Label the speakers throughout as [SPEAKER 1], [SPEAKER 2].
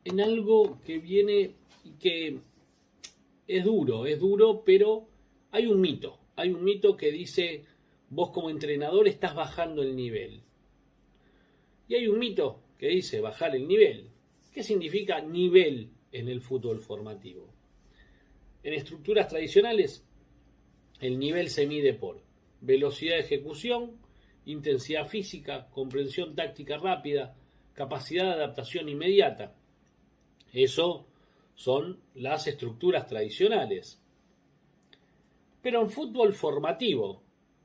[SPEAKER 1] en algo que viene y que es duro, pero hay un mito que dice, vos como entrenador estás bajando el nivel. Y hay un mito que dice bajar el nivel. ¿Qué significa nivel en el fútbol formativo? En estructuras tradicionales, el nivel se mide por velocidad de ejecución, intensidad física, comprensión táctica rápida, capacidad de adaptación inmediata. Eso son las estructuras tradicionales. Pero en fútbol formativo,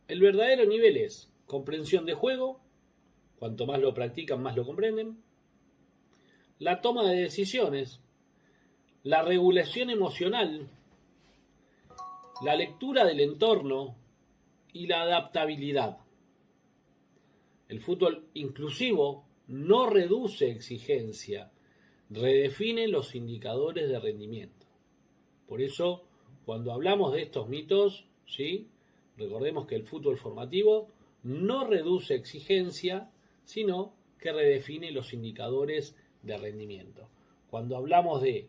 [SPEAKER 1] el verdadero nivel es comprensión de juego, cuanto más lo practican, más lo comprenden, la toma de decisiones, la regulación emocional, la lectura del entorno y la adaptabilidad. El fútbol inclusivo no reduce exigencia, redefine los indicadores de rendimiento. Por eso, cuando hablamos de estos mitos, ¿sí? Recordemos que el fútbol formativo no reduce exigencia, sino que redefine los indicadores de rendimiento. Cuando hablamos de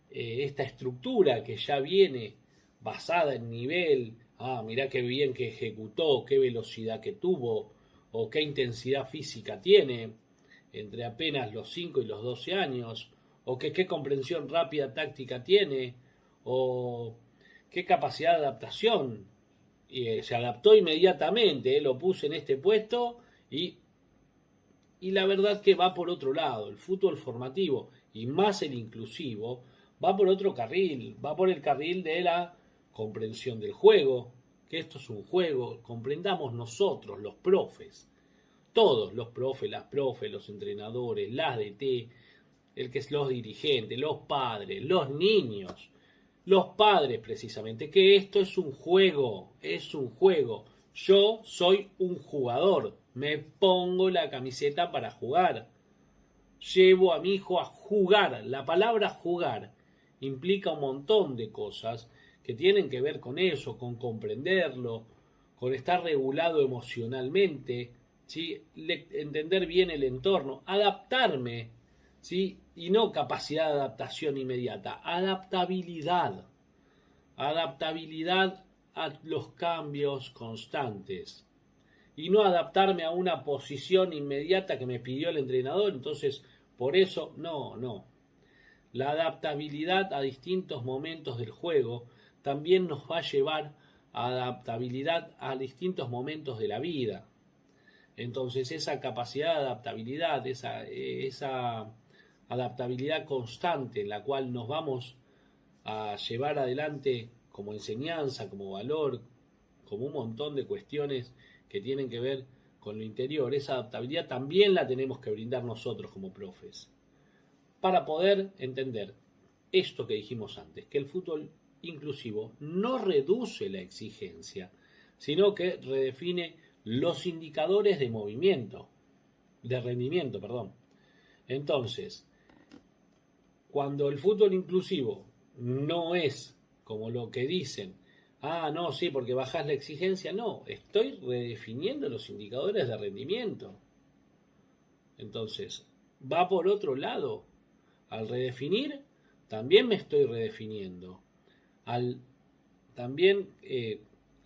[SPEAKER 1] esta estructura que ya viene basada en nivel, mirá qué bien que ejecutó, qué velocidad que tuvo, o qué intensidad física tiene, entre apenas los 5 y los 12 años, o que qué comprensión rápida táctica tiene, o qué capacidad de adaptación. Se adaptó inmediatamente, lo puse en este puesto y la verdad que va por otro lado. El fútbol formativo y más el inclusivo va por otro carril, va por el carril de la comprensión del juego, que esto es un juego, comprendamos nosotros, los profes, todos los profes, las profes, los entrenadores, las DT, los dirigentes, los padres, los niños, los padres precisamente, que esto es un juego, es un juego. Yo soy un jugador, me pongo la camiseta para jugar, llevo a mi hijo a jugar. La palabra jugar implica un montón de cosas que tienen que ver con eso, con comprenderlo, con estar regulado emocionalmente, ¿sí? Entender bien el entorno, adaptarme, ¿sí? Y no capacidad de adaptación inmediata, adaptabilidad. Adaptabilidad a los cambios constantes. Y no adaptarme a una posición inmediata que me pidió el entrenador, entonces por eso no. La adaptabilidad a distintos momentos del juego también nos va a llevar a adaptabilidad a distintos momentos de la vida. Entonces esa capacidad de adaptabilidad, esa adaptabilidad constante en la cual nos vamos a llevar adelante como enseñanza, como valor, como un montón de cuestiones que tienen que ver con lo interior, esa adaptabilidad también la tenemos que brindar nosotros como profes, para poder entender esto que dijimos antes, que el fútbol inclusivo no reduce la exigencia, sino que redefine los indicadores de movimiento, de rendimiento, perdón. Entonces, cuando el fútbol inclusivo no es como lo que dicen, no, sí, porque bajás la exigencia, no, estoy redefiniendo los indicadores de rendimiento. Entonces, va por otro lado. Al redefinir, también me estoy redefiniendo. Al también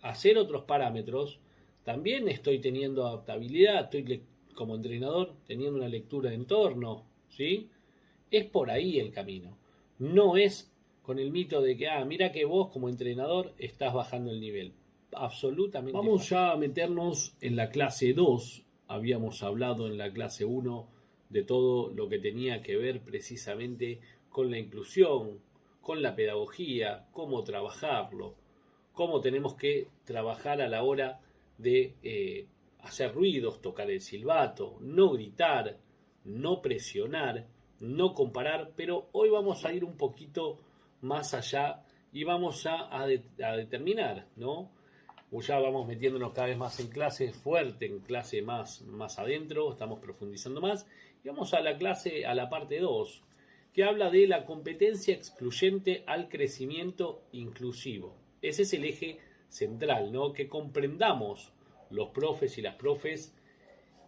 [SPEAKER 1] hacer otros parámetros, también estoy teniendo adaptabilidad, estoy como entrenador teniendo una lectura de entorno, ¿sí? Es por ahí el camino. No es con el mito de que, mira que vos como entrenador estás bajando el nivel. Absolutamente. Vamos ya a meternos en la clase 2. Habíamos hablado en la clase 1 de todo lo que tenía que ver precisamente con la inclusión, con la pedagogía, cómo trabajarlo, cómo tenemos que trabajar a la hora de hacer ruidos, tocar el silbato, no gritar, no presionar, no comparar, pero hoy vamos a ir un poquito más allá y vamos a determinar, ¿no? Ya vamos metiéndonos cada vez más en clase fuerte, en clase más adentro, estamos profundizando más, y vamos a la parte 2, que habla de la competencia excluyente al crecimiento inclusivo. Ese es el eje central, ¿no? Que comprendamos los profes y las profes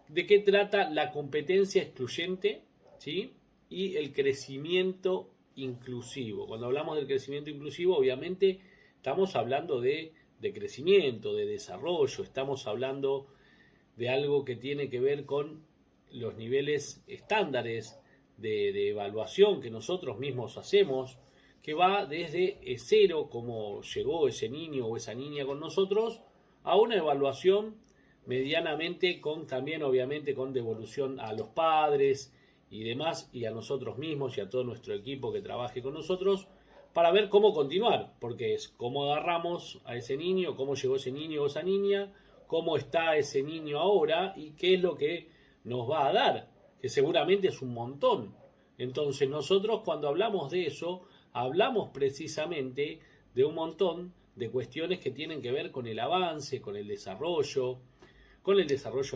[SPEAKER 1] de qué trata la competencia excluyente, ¿sí? y el crecimiento inclusivo. Cuando hablamos del crecimiento inclusivo, obviamente estamos hablando de crecimiento, de desarrollo, estamos hablando de algo que tiene que ver con los niveles estándares de evaluación que nosotros mismos hacemos, que va desde cero, como llegó ese niño o esa niña con nosotros, a una evaluación medianamente con también obviamente con devolución a los padres y demás, y a nosotros mismos y a todo nuestro equipo que trabaje con nosotros, para ver cómo continuar, porque es cómo agarramos a ese niño, cómo llegó ese niño o esa niña, cómo está ese niño ahora y qué es lo que nos va a dar, que seguramente es un montón. Entonces nosotros cuando hablamos de eso, hablamos precisamente de un montón de cuestiones que tienen que ver con el avance, con el desarrollo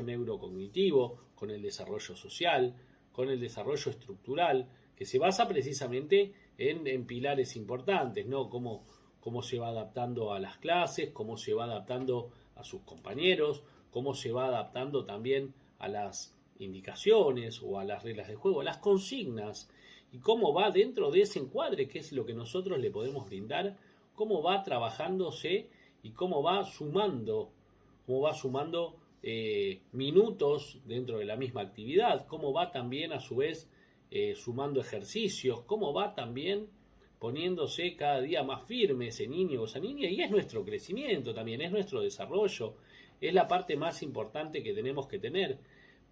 [SPEAKER 1] neurocognitivo, con el desarrollo social, con el desarrollo estructural, que se basa precisamente en pilares importantes, ¿no? Cómo se va adaptando a las clases, cómo se va adaptando a sus compañeros, cómo se va adaptando también a las indicaciones o a las reglas de juego, a las consignas, y cómo va dentro de ese encuadre, que es lo que nosotros le podemos brindar, cómo va trabajándose y cómo va sumando minutos dentro de la misma actividad, cómo va también a su vez sumando ejercicios, cómo va también poniéndose cada día más firme ese niño o esa niña, y es nuestro crecimiento también, es nuestro desarrollo, es la parte más importante que tenemos que tener.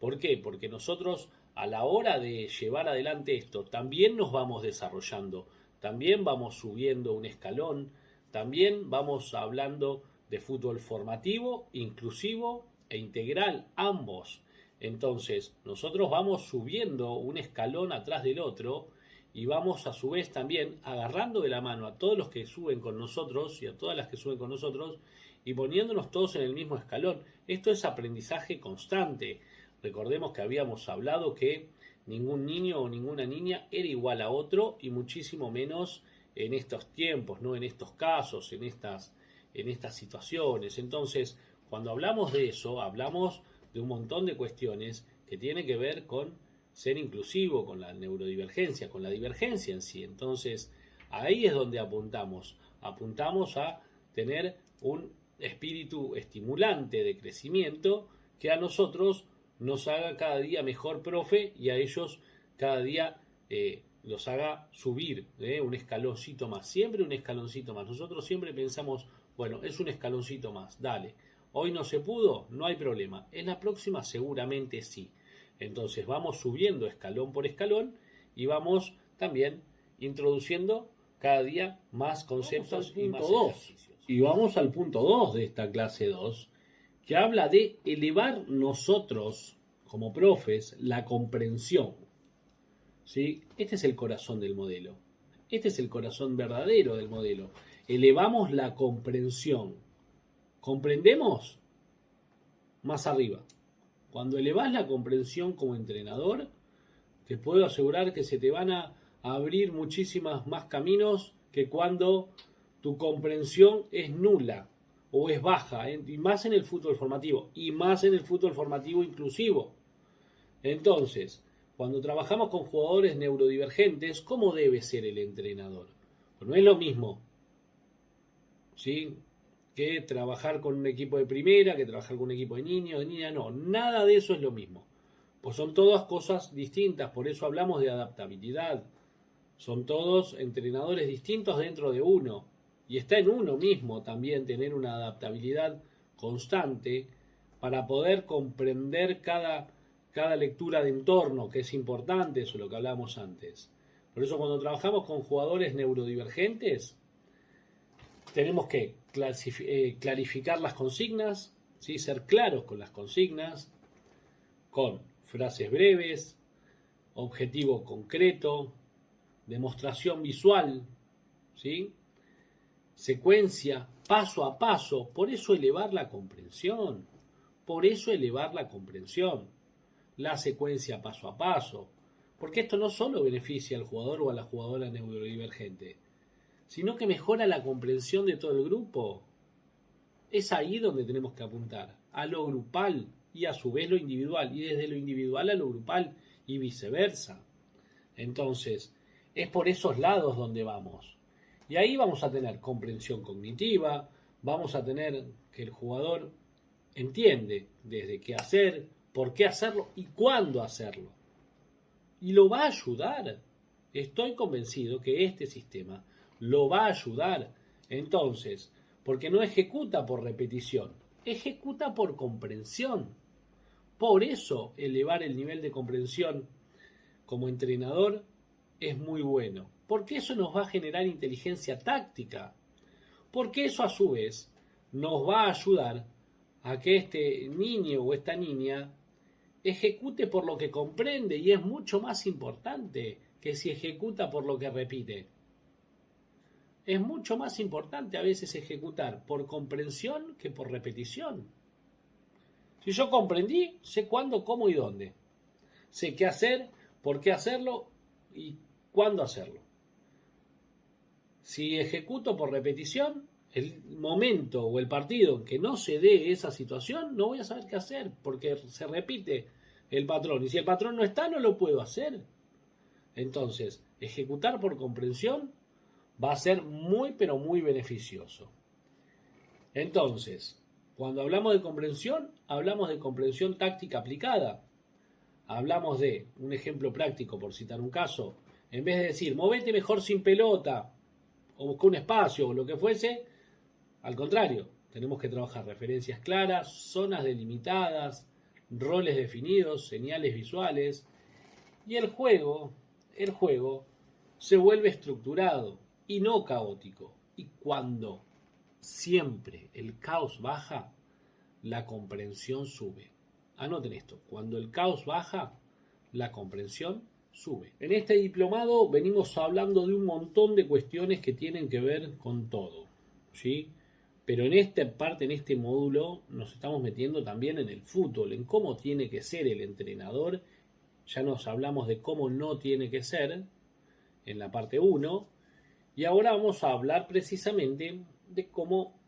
[SPEAKER 1] ¿Por qué? Porque nosotros a la hora de llevar adelante esto también nos vamos desarrollando, también vamos subiendo un escalón, también vamos hablando de fútbol formativo, inclusivo e integral, ambos. Entonces, nosotros vamos subiendo un escalón atrás del otro y vamos a su vez también agarrando de la mano a todos los que suben con nosotros y a todas las que suben con nosotros y poniéndonos todos en el mismo escalón. Esto es aprendizaje constante. Recordemos que habíamos hablado que ningún niño o ninguna niña era igual a otro, y muchísimo menos en estos tiempos, ¿no? En estos casos, en estas situaciones. Entonces, cuando hablamos de eso, hablamos de un montón de cuestiones que tienen que ver con ser inclusivo, con la neurodivergencia, con la divergencia en sí. Entonces, ahí es donde apuntamos a tener un espíritu estimulante de crecimiento que a nosotros nos haga cada día mejor profe, y a ellos cada día los haga subir un escaloncito más, siempre un escaloncito más. Nosotros siempre pensamos, bueno, es un escaloncito más, dale, hoy no se pudo, no hay problema, en la próxima seguramente sí. Entonces vamos subiendo escalón por escalón y vamos también introduciendo cada día más conceptos y más ejercicios. Y vamos al punto 2 de esta clase 2, que habla de elevar nosotros, como profes, la comprensión. ¿Sí? Este es el corazón del modelo. Este es el corazón verdadero del modelo. Elevamos la comprensión. ¿Comprendemos? Más arriba. Cuando elevas la comprensión como entrenador, te puedo asegurar que se te van a abrir muchísimos más caminos que cuando tu comprensión es nula o es baja, y más en el fútbol formativo, y más en el fútbol formativo inclusivo. Entonces, cuando trabajamos con jugadores neurodivergentes, ¿cómo debe ser el entrenador? Pues no es lo mismo, ¿sí?, que trabajar con un equipo de primera, que trabajar con un equipo de niños, de niñas, no, nada de eso es lo mismo. Pues son todas cosas distintas, por eso hablamos de adaptabilidad. Son todos entrenadores distintos dentro de uno, y está en uno mismo también tener una adaptabilidad constante para poder comprender cada lectura de entorno, que es importante, eso es lo que hablábamos antes. Por eso cuando trabajamos con jugadores neurodivergentes, tenemos que clarificar las consignas, ¿sí?, ser claros con las consignas, con frases breves, objetivo concreto, demostración visual, ¿sí?, secuencia, paso a paso. Por eso elevar la comprensión, la secuencia paso a paso, porque esto no solo beneficia al jugador o a la jugadora neurodivergente, sino que mejora la comprensión de todo el grupo. Es ahí donde tenemos que apuntar, a lo grupal y a su vez lo individual, y desde lo individual a lo grupal y viceversa. Entonces, es por esos lados donde vamos. Y ahí vamos a tener comprensión cognitiva, vamos a tener que el jugador entiende desde qué hacer, por qué hacerlo y cuándo hacerlo. Y lo va a ayudar. Estoy convencido que este sistema lo va a ayudar. Entonces, porque no ejecuta por repetición, ejecuta por comprensión. Por eso elevar el nivel de comprensión como entrenador es muy bueno. Porque eso nos va a generar inteligencia táctica. Porque eso a su vez nos va a ayudar a que este niño o esta niña ejecute por lo que comprende, y es mucho más importante que si ejecuta por lo que repite. Es mucho más importante a veces ejecutar por comprensión que por repetición. Si yo comprendí, sé cuándo, cómo y dónde. Sé qué hacer, por qué hacerlo y cuándo hacerlo. Si ejecuto por repetición, el momento o el partido en que no se dé esa situación, no voy a saber qué hacer, porque se repite el patrón. Y si el patrón no está, no lo puedo hacer. Entonces, ejecutar por comprensión va a ser muy, pero muy beneficioso. Entonces, cuando hablamos de comprensión táctica aplicada. Hablamos de un ejemplo práctico, por citar un caso. En vez de decir, movete mejor sin pelota, o busca un espacio, o lo que fuese, al contrario, tenemos que trabajar referencias claras, zonas delimitadas, roles definidos, señales visuales, y el juego se vuelve estructurado y no caótico. Y cuando siempre el caos baja, la comprensión sube. Anoten esto, cuando el caos baja, la comprensión sube. En este diplomado venimos hablando de un montón de cuestiones que tienen que ver con todo, ¿sí? Pero en esta parte, en este módulo, nos estamos metiendo también en el fútbol, en cómo tiene que ser el entrenador. Ya nos hablamos de cómo no tiene que ser en la parte 1, y ahora vamos a hablar precisamente de cómo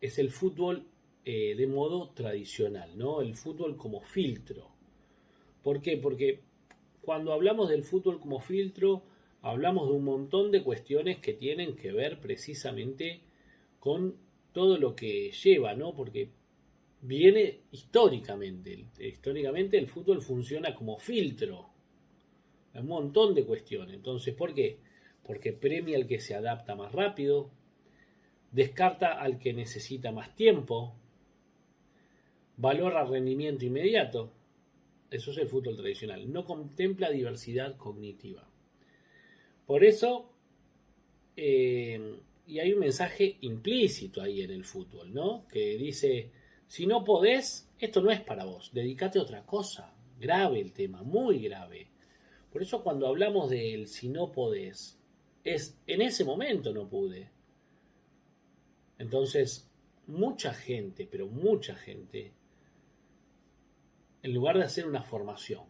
[SPEAKER 1] es el fútbol de modo tradicional, ¿no? El fútbol como filtro. ¿Por qué? Porque cuando hablamos del fútbol como filtro, hablamos de un montón de cuestiones que tienen que ver precisamente con todo lo que lleva, ¿no? Porque viene históricamente. Históricamente el fútbol funciona como filtro. Hay un montón de cuestiones. Entonces, ¿por qué? Porque premia al que se adapta más rápido, descarta al que necesita más tiempo, valora rendimiento inmediato. Eso es el fútbol tradicional. No contempla diversidad cognitiva. Por eso, y hay un mensaje implícito ahí en el fútbol, ¿no? Que dice, si no podés, esto no es para vos, dedícate a otra cosa. Grave el tema, muy grave. Por eso cuando hablamos del si no podés, es en ese momento no pude. Entonces, mucha gente, pero mucha gente, en lugar de hacer una formación,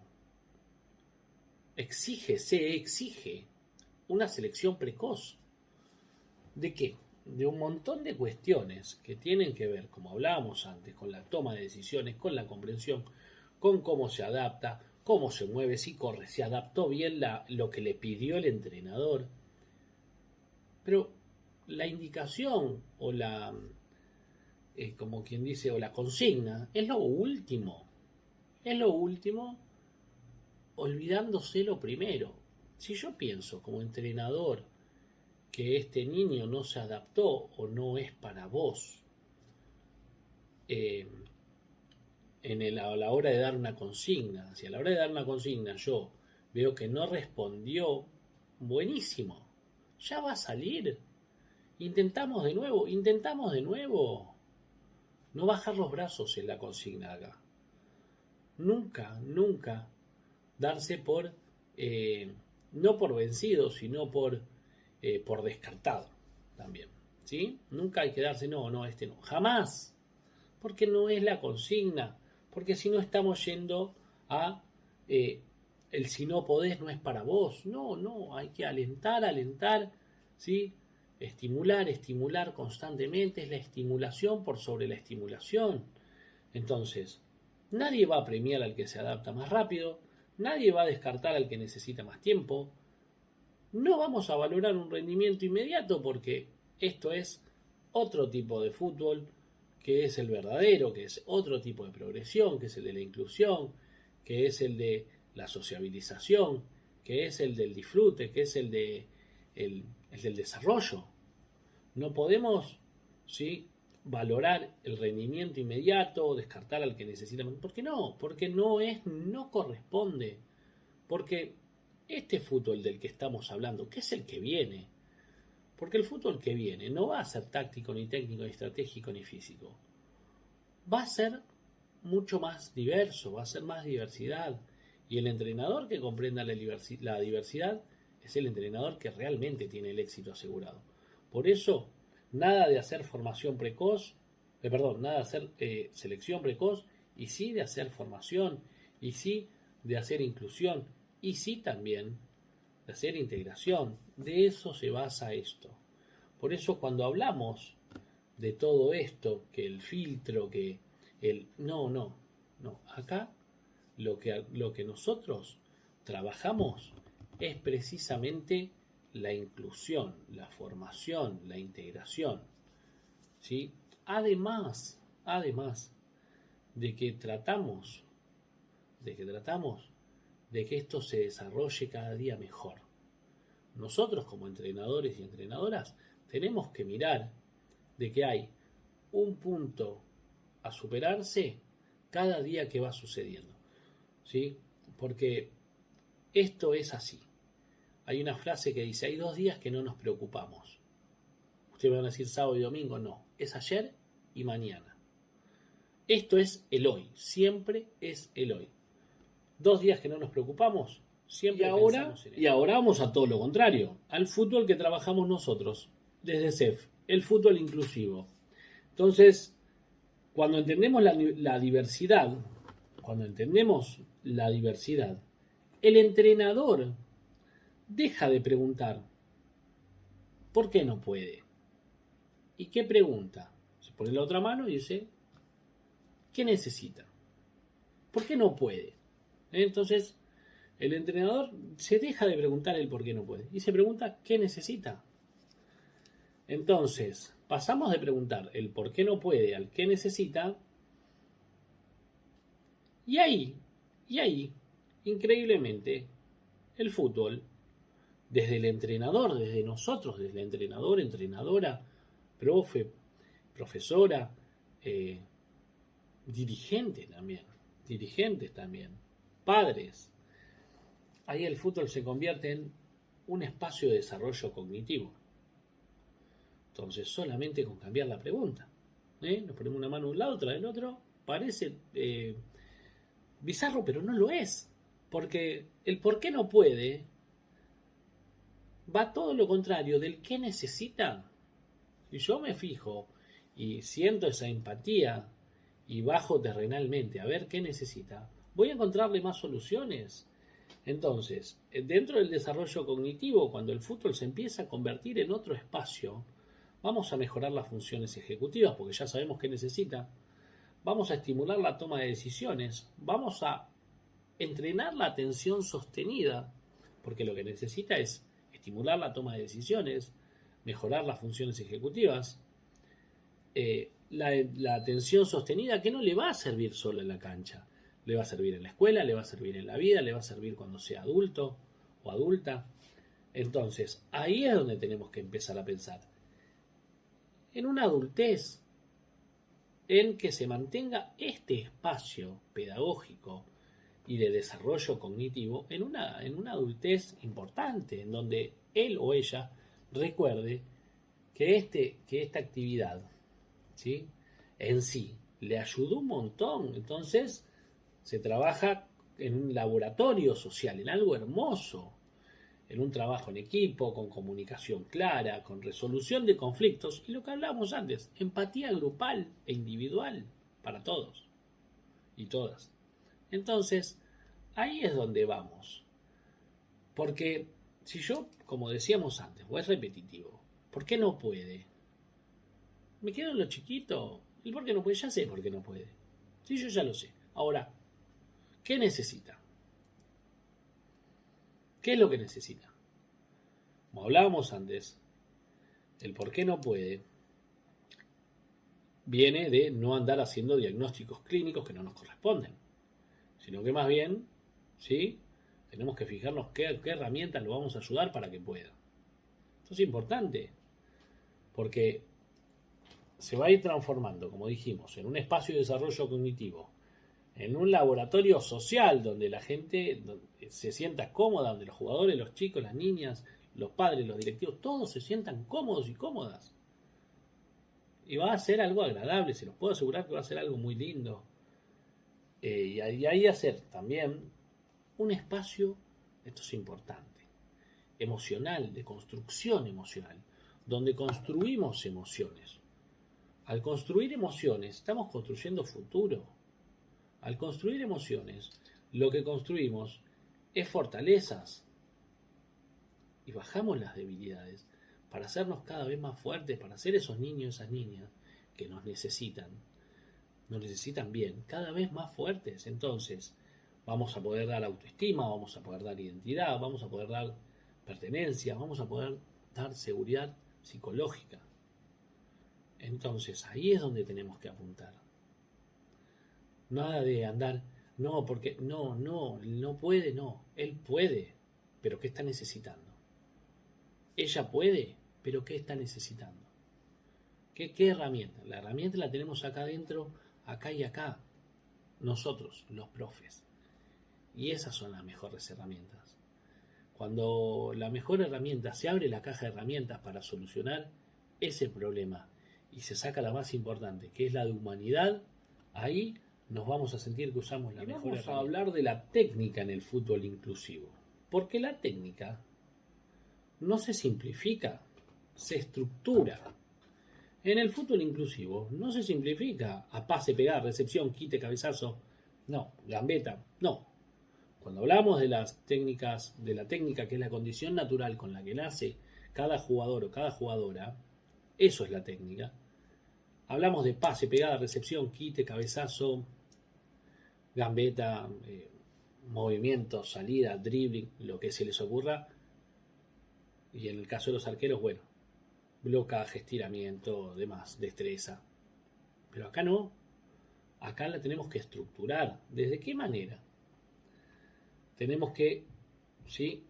[SPEAKER 1] se exige una selección precoz. ¿De qué? De un montón de cuestiones que tienen que ver, como hablábamos antes, con la toma de decisiones, con la comprensión, con cómo se adapta, cómo se mueve, si corre, si adaptó bien lo que le pidió el entrenador. Pero la indicación o la, como quien dice, o la consigna, es lo último. Es lo último, olvidándose lo primero. Si yo pienso como entrenador que este niño no se adaptó o no es para vos, a la hora de dar una consigna, si a la hora de dar una consigna yo veo que no respondió, buenísimo, ya va a salir. Intentamos de nuevo. No bajar los brazos en la consigna acá. Nunca darse por, no por vencido, sino por descartado también, ¿sí? Nunca hay que darse, no, este no, jamás, porque no es la consigna, porque si no estamos yendo a el si no podés no es para vos, no, hay que alentar, ¿sí? Estimular constantemente, es la estimulación por sobre la estimulación. Entonces, nadie va a premiar al que se adapta más rápido, Nadie va a descartar al que necesita más tiempo. No vamos a valorar un rendimiento inmediato porque esto es otro tipo de fútbol, que es el verdadero, que es otro tipo de progresión, que es el de la inclusión, que es el de la sociabilización, que es el del disfrute, que es el del desarrollo. No podemos, ¿sí?, valorar el rendimiento inmediato, descartar al que necesita. ¿Por qué no? Porque no corresponde. Porque este fútbol del que estamos hablando, que es el que viene, porque el fútbol que viene no va a ser táctico, ni técnico, ni estratégico, ni físico. Va a ser mucho más diverso, va a ser más diversidad. Y el entrenador que comprenda la diversidad es el entrenador que realmente tiene el éxito asegurado. Por eso, nada de hacer formación precoz, nada de hacer selección precoz, y sí de hacer formación, y sí de hacer inclusión, y sí también de hacer integración. De eso se basa esto. Por eso cuando hablamos de todo esto, que el filtro, que el... No. Acá lo que nosotros trabajamos es precisamente la inclusión, la formación, la integración. ¿Sí? Además de que tratamos de que esto se desarrolle cada día mejor. Nosotros como entrenadores y entrenadoras tenemos que mirar de que hay un punto a superarse cada día que va sucediendo, ¿sí? Porque esto es así. Hay una frase que dice, hay 2 días que no nos preocupamos. Ustedes van a decir sábado y domingo, no, es ayer y mañana. Esto es el hoy, siempre es el hoy. 2 días que no nos preocupamos, siempre pensamos en él. Y ahora vamos a todo lo contrario, al fútbol que trabajamos nosotros, desde CEF, el fútbol inclusivo. Entonces, cuando entendemos la diversidad, el entrenador deja de preguntar ¿por qué no puede? ¿Y qué pregunta? Se pone la otra mano y dice ¿qué necesita? ¿Por qué no puede? Entonces, el entrenador se deja de preguntar el por qué no puede y se pregunta ¿qué necesita? Entonces, pasamos de preguntar el por qué no puede al qué necesita, y ahí, increíblemente, el fútbol, desde el entrenador, desde nosotros, desde el entrenador, entrenadora, profe, profesora, dirigentes también, padres, ahí el fútbol se convierte en un espacio de desarrollo cognitivo. Entonces, solamente con cambiar la pregunta, nos ponemos una mano de un lado, otra del otro, parece bizarro, pero no lo es, porque el por qué no puede va todo lo contrario del qué necesita. Si yo me fijo y siento esa empatía y bajo terrenalmente a ver qué necesita, voy a encontrarle más soluciones. Entonces, dentro del desarrollo cognitivo, cuando el fútbol se empieza a convertir en otro espacio, vamos a mejorar las funciones ejecutivas porque ya sabemos qué necesita. Vamos a estimular la toma de decisiones. Vamos a entrenar la atención sostenida porque lo que necesita es estimular la toma de decisiones, mejorar las funciones ejecutivas. La atención sostenida que no le va a servir solo en la cancha. Le va a servir en la escuela, le va a servir en la vida, le va a servir cuando sea adulto o adulta. Entonces, ahí es donde tenemos que empezar a pensar. En una adultez, en que se mantenga este espacio pedagógico y de desarrollo cognitivo en una adultez importante, en donde él o ella recuerde que esta actividad, ¿sí?, en sí le ayudó un montón. Entonces se trabaja en un laboratorio social, en algo hermoso, en un trabajo en equipo, con comunicación clara, con resolución de conflictos y lo que hablábamos antes, empatía grupal e individual para todos y todas. Entonces, ahí es donde vamos. Porque si yo, como decíamos antes, o es repetitivo, ¿por qué no puede? Me quedo en lo chiquito. ¿Y por qué no puede? Ya sé por qué no puede. Sí, yo ya lo sé. Ahora, ¿qué necesita? ¿Qué es lo que necesita? Como hablábamos antes, el por qué no puede viene de no andar haciendo diagnósticos clínicos que no nos corresponden, sino que más bien, ¿sí? Tenemos que fijarnos qué herramientas lo vamos a ayudar para que pueda. Esto es importante, porque se va a ir transformando, como dijimos, en un espacio de desarrollo cognitivo, en un laboratorio social donde la gente se sienta cómoda, donde los jugadores, los chicos, las niñas, los padres, los directivos, todos se sientan cómodos y cómodas. Y va a ser algo agradable, se los puedo asegurar que va a ser algo muy lindo. Y ahí hacer también un espacio, esto es importante, emocional, de construcción emocional, donde construimos emociones. Al construir emociones, estamos construyendo futuro. Al construir emociones, lo que construimos es fortalezas. Y bajamos las debilidades para hacernos cada vez más fuertes, para ser esos niños, esas niñas que nos necesitan bien, cada vez más fuertes. Entonces, vamos a poder dar autoestima, vamos a poder dar identidad, vamos a poder dar pertenencia, vamos a poder dar seguridad psicológica. Entonces, ahí es donde tenemos que apuntar. Nada de andar, no, porque no puede, no. Él puede, pero ¿qué está necesitando? Ella puede, pero ¿qué está necesitando? ¿Qué herramienta? La herramienta la tenemos acá adentro, acá y acá. Nosotros, los profes. Y esas son las mejores herramientas. Cuando la mejor herramienta, se abre la caja de herramientas para solucionar ese problema y se saca la más importante, que es la de humanidad, ahí nos vamos a sentir que usamos la mejor herramienta. Vamos a hablar de la técnica en el fútbol inclusivo. Porque la técnica no se simplifica, se estructura. En el fútbol inclusivo no se simplifica a pase, pegar, recepción, quite, cabezazo, no, gambeta, no. Cuando hablamos de las técnicas, de la técnica que es la condición natural con la que nace cada jugador o cada jugadora, eso es la técnica. Hablamos de pase, pegada, recepción, quite, cabezazo, gambeta, movimiento, salida, dribbling, lo que se les ocurra. Y en el caso de los arqueros, bueno, blocaje, estiramiento, demás, destreza. Pero acá no. Acá la tenemos que estructurar. ¿Desde qué manera? Tenemos que, ¿sí?,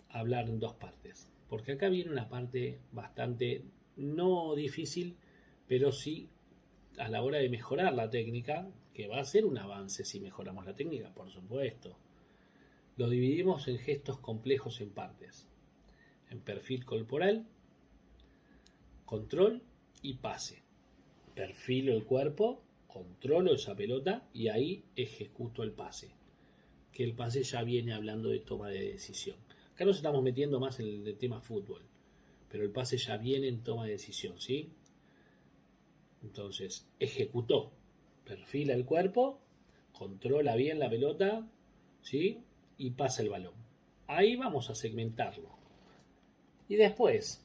[SPEAKER 1] hablar en dos partes. Porque acá viene una parte bastante, no difícil, pero sí a la hora de mejorar la técnica, que va a ser un avance si mejoramos la técnica, por supuesto. Lo dividimos en gestos complejos en partes. En perfil corporal, control y pase. Perfilo el cuerpo, controlo esa pelota y ahí ejecuto el pase. Que el pase ya viene hablando de toma de decisión. Acá nos estamos metiendo más en el tema fútbol, pero el pase ya viene en toma de decisión, ¿sí? Entonces, ejecutó, perfila el cuerpo, controla bien la pelota, ¿sí? Y pasa el balón. Ahí vamos a segmentarlo. Y después,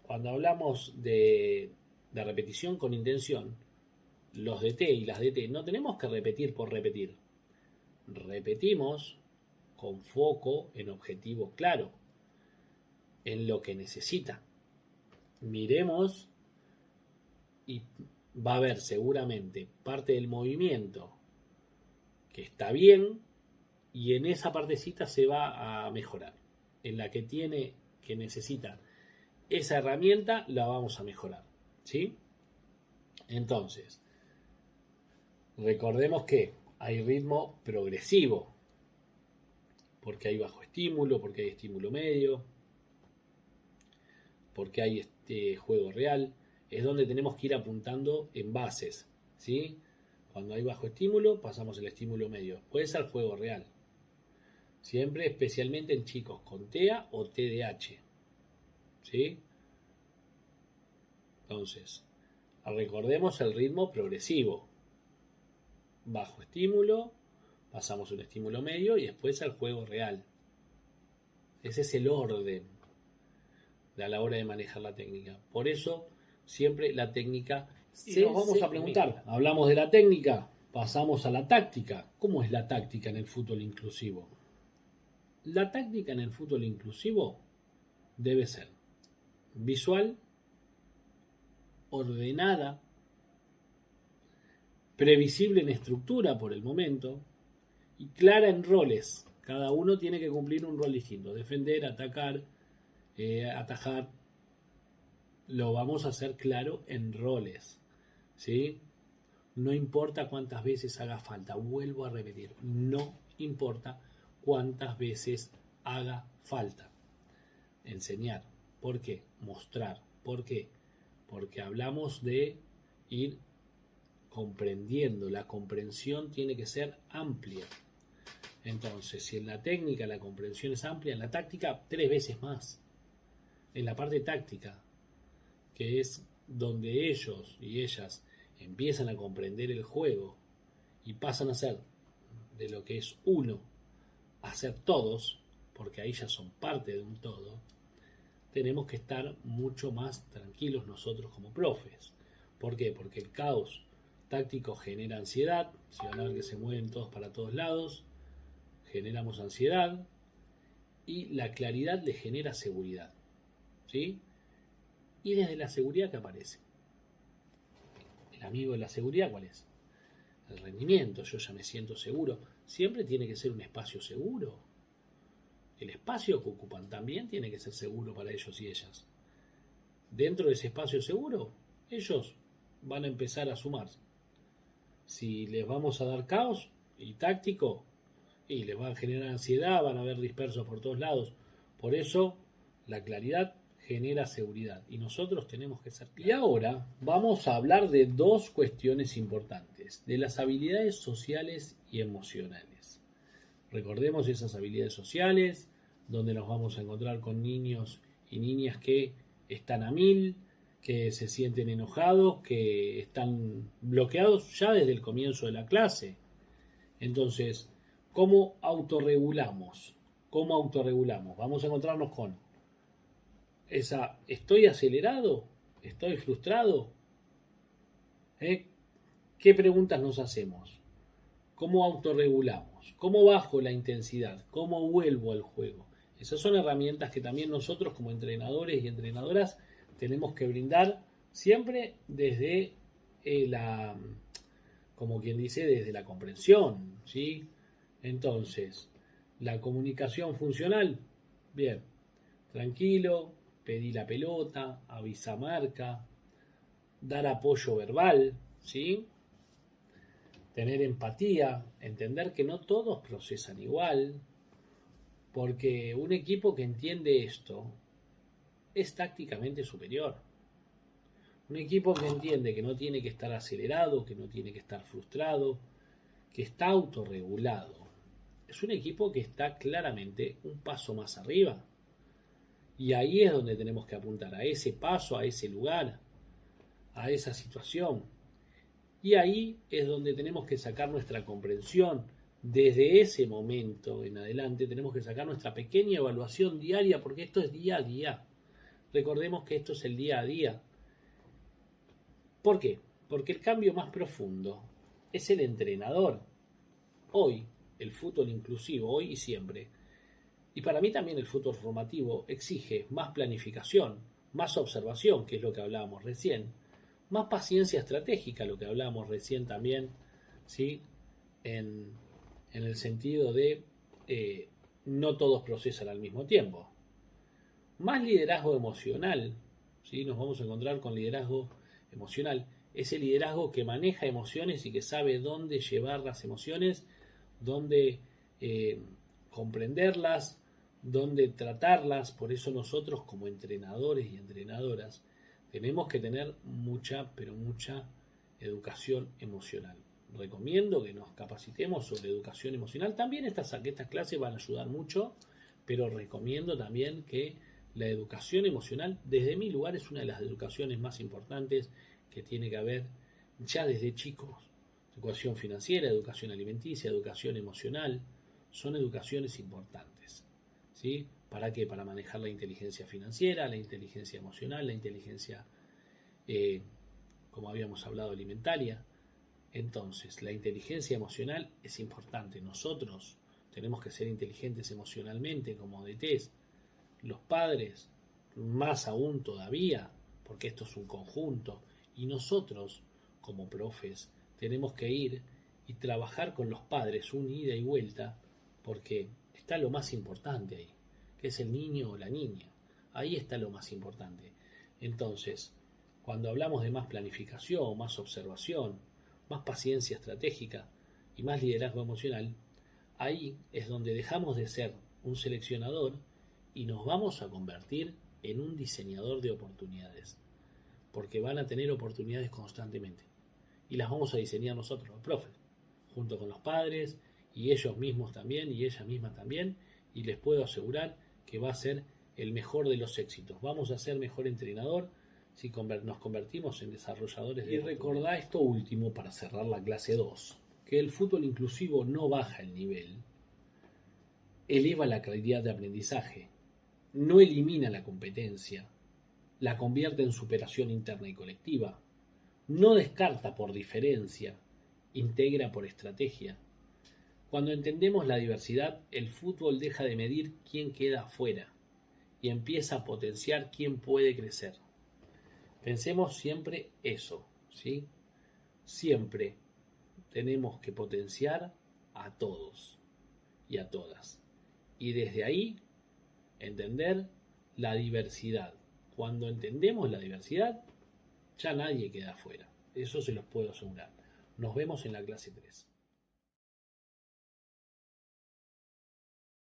[SPEAKER 1] cuando hablamos de repetición con intención, los DT y las DT no tenemos que repetir por repetir. Repetimos con foco en objetivo claro, en lo que necesita. Miremos y va a haber seguramente parte del movimiento que está bien y en esa partecita se va a mejorar. En la que necesita esa herramienta la vamos a mejorar, ¿sí? Entonces, recordemos que hay ritmo progresivo, porque hay bajo estímulo, porque hay estímulo medio, porque hay juego real. Es donde tenemos que ir apuntando en bases, ¿sí? Cuando hay bajo estímulo, pasamos el estímulo medio, después al juego real. Siempre, especialmente en chicos con TEA o TDAH, ¿sí? Entonces, recordemos el ritmo progresivo. Bajo estímulo, pasamos un estímulo medio y después al juego real. Ese es el orden a la hora de manejar la técnica. Por eso, siempre la técnica se nos vamos a preguntar. Hablamos de la técnica, pasamos a la táctica. ¿Cómo es la táctica en el fútbol inclusivo? La táctica en el fútbol inclusivo debe ser visual, ordenada, previsible en estructura por el momento y clara en roles. Cada uno tiene que cumplir un rol distinto: defender, atacar, atajar. Lo vamos a hacer claro en roles, ¿sí? No importa cuántas veces haga falta, vuelvo a repetir, no importa cuántas veces haga falta. Enseñar. ¿Por qué? Mostrar. ¿Por qué? Porque hablamos de ir comprendiendo. La comprensión tiene que ser amplia. Entonces, si en la técnica la comprensión es amplia, en la táctica 3 veces más. En la parte táctica, que es donde ellos y ellas empiezan a comprender el juego y pasan a ser de lo que es uno a ser todos, porque ahí ya son parte de un todo, tenemos que estar mucho más tranquilos nosotros como profes. ¿Por qué? Porque el caos táctico genera ansiedad. Si van a ver que se mueven todos para todos lados, generamos ansiedad, y la claridad le genera seguridad, ¿sí? Y desde la seguridad, ¿qué aparece? El amigo de la seguridad, ¿cuál es? El rendimiento. Yo ya me siento seguro. Siempre tiene que ser un espacio seguro. El espacio que ocupan también tiene que ser seguro para ellos y ellas. Dentro de ese espacio seguro, ellos van a empezar a sumar. Si les vamos a dar caos y táctico, y les va a generar ansiedad, van a ver dispersos por todos lados. Por eso, la claridad genera seguridad y nosotros tenemos que ser claros. Y ahora vamos a hablar de 2 cuestiones importantes: de las habilidades sociales y emocionales. Recordemos esas habilidades sociales, donde nos vamos a encontrar con niños y niñas que están a 1000, que se sienten enojados, que están bloqueados ya desde el comienzo de la clase. Entonces, ¿cómo autorregulamos? ¿Cómo autorregulamos? Vamos a encontrarnos con esa: ¿estoy acelerado? ¿Estoy frustrado? ¿Qué preguntas nos hacemos? ¿Cómo autorregulamos? ¿Cómo bajo la intensidad? ¿Cómo vuelvo al juego? Esas son herramientas que también nosotros como entrenadores y entrenadoras tenemos que brindar siempre desde como quien dice, desde la comprensión, ¿sí? Entonces, la comunicación funcional, bien, tranquilo, pedí la pelota, avisa marca, dar apoyo verbal, ¿sí? Tener empatía, entender que no todos procesan igual, porque un equipo que entiende esto es tácticamente superior. Un equipo que entiende que no tiene que estar acelerado, que no tiene que estar frustrado, que está autorregulado, es un equipo que está claramente un paso más arriba. Y ahí es donde tenemos que apuntar, a ese paso, a ese lugar, a esa situación. Y ahí es donde tenemos que sacar nuestra comprensión. Desde ese momento en adelante tenemos que sacar nuestra pequeña evaluación diaria, porque esto es día a día. Recordemos que esto es el día a día. ¿Por qué? Porque el cambio más profundo es el entrenador. Hoy, el fútbol inclusivo, hoy y siempre, y para mí también el fútbol formativo, exige más planificación, más observación, que es lo que hablábamos recién, más paciencia estratégica, lo que hablábamos recién también, ¿sí? En el sentido de no todos procesan al mismo tiempo. Más liderazgo emocional, ¿sí? Nos vamos a encontrar con liderazgo emocional, ese liderazgo que maneja emociones y que sabe dónde llevar las emociones, dónde comprenderlas, dónde tratarlas. Por eso nosotros como entrenadores y entrenadoras tenemos que tener mucha, pero mucha educación emocional. Recomiendo que nos capacitemos sobre educación emocional. También estas clases van a ayudar mucho, pero recomiendo también que la educación emocional, desde mi lugar, es una de las educaciones más importantes que tiene que haber ya desde chicos. Educación financiera, educación alimenticia, educación emocional, son educaciones importantes, ¿sí? ¿Para qué? Para manejar la inteligencia financiera, la inteligencia emocional, la inteligencia, como habíamos hablado, alimentaria. Entonces, la inteligencia emocional es importante. Nosotros tenemos que ser inteligentes emocionalmente como DTs, los padres, más aún todavía, porque esto es un conjunto, y nosotros, como profes, tenemos que ir y trabajar con los padres un ida y vuelta, porque está lo más importante ahí, que es el niño o la niña. Ahí está lo más importante. Entonces, cuando hablamos de más planificación, más observación, más paciencia estratégica y más liderazgo emocional, ahí es donde dejamos de ser un seleccionador y nos vamos a convertir en un diseñador de oportunidades, porque van a tener oportunidades constantemente y las vamos a diseñar nosotros, los profes, junto con los padres y ellos mismos también y ellas mismas también, y les puedo asegurar que va a ser el mejor de los éxitos. Vamos a ser mejor entrenador si nos convertimos en desarrolladores de... Y recordá esto último para cerrar la clase 2, que el fútbol inclusivo no baja el nivel, eleva la calidad de aprendizaje, no elimina la competencia, la convierte en superación interna y colectiva, no descarta por diferencia, integra por estrategia. Cuando entendemos la diversidad, el fútbol deja de medir quién queda afuera y empieza a potenciar quién puede crecer. Pensemos siempre eso, ¿sí? Siempre tenemos que potenciar a todos y a todas. Y desde ahí entender la diversidad. Cuando entendemos la diversidad, ya nadie queda afuera. Eso se los puedo asegurar. Nos vemos en la clase 3.